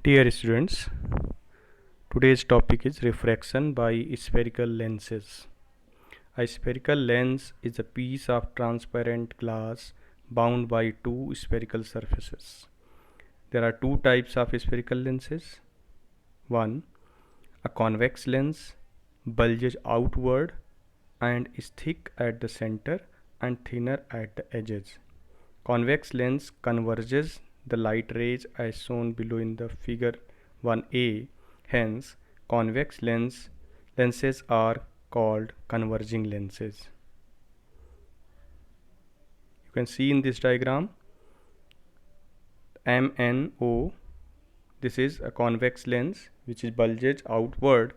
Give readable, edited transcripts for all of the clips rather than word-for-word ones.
Dear students, today's topic is refraction by spherical lenses. A spherical lens is a piece of transparent glass bound by two spherical surfaces. There are two types of spherical lenses. One, a convex lens bulges outward and is thick at the center and thinner at the edges. Convex lens converges the light rays as shown below in the figure 1a. Hence, convex lenses are called converging lenses. You can see in this diagram MNO. This is a convex lens which is bulges outward,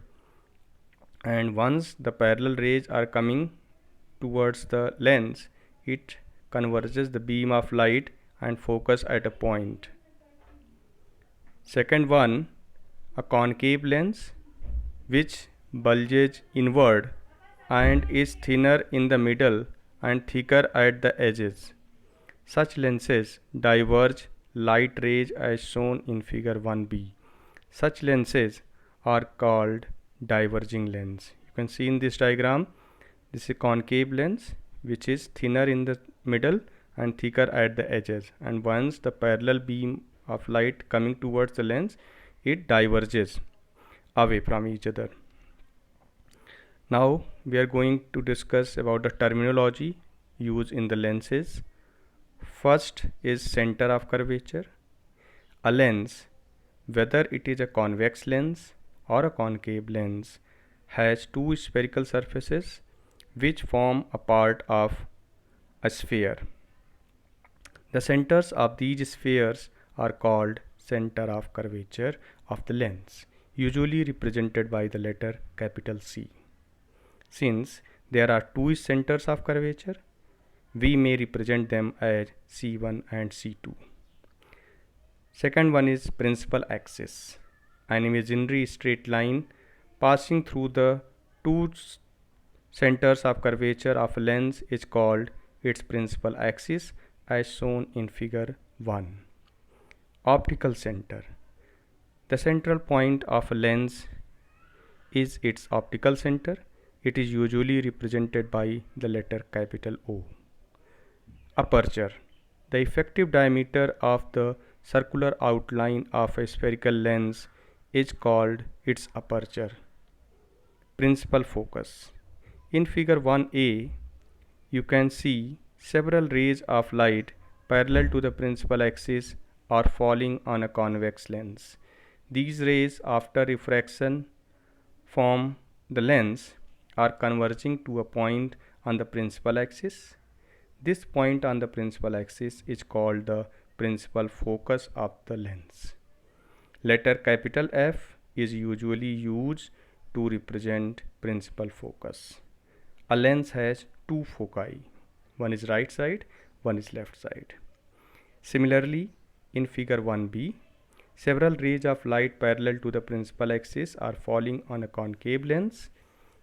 and once the parallel rays are coming towards the lens, it converges the beam of light and focus at a point. Second one, a concave lens which bulges inward and is thinner in the middle and thicker at the edges. Such lenses diverge light rays as shown in figure 1b. Such lenses are called diverging lens. You can see in this diagram, this is a concave lens which is thinner in the middle and thicker at the edges, and once the parallel beam of light coming towards the lens, it diverges away from each other. Now we are going to discuss about the terminology used in the lenses. First is center of curvature. A lens, whether it is a convex lens or a concave lens, has two spherical surfaces which form a part of a sphere. The centers of these spheres are called center of curvature of the lens, usually represented by the letter capital C. Since there are two centers of curvature, we may represent them as C1 and C2. Second one is principal axis. An imaginary straight line passing through the two centers of curvature of a lens is called its principal axis, as shown in figure 1. Optical center. The central point of a lens is its optical center. It is usually represented by the letter capital O. Aperture. The effective diameter of the circular outline of a spherical lens is called its aperture. Principal focus. In figure 1a, you can see several rays of light parallel to the principal axis are falling on a convex lens. These rays, after refraction from the lens, are converging to a point on the principal axis. This point on the principal axis is called the principal focus of the lens. Letter capital F is usually used to represent principal focus. A lens has two foci. One is right side, one is left side. Similarly, in figure 1b, several rays of light parallel to the principal axis are falling on a concave lens.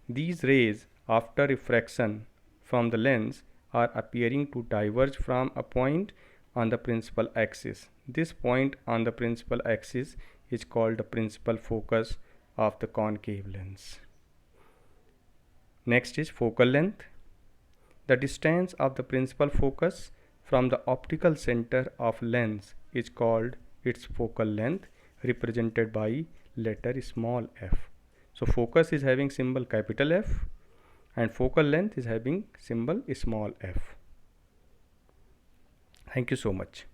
These rays, after refraction from the lens, are appearing to diverge from a point on the principal axis. This point on the principal axis is called the principal focus of the concave lens. Next is focal length. The distance of the principal focus from the optical center of lens is called its focal length, represented by letter small f. So focus is having symbol capital F and focal length is having symbol small f. Thank you so much.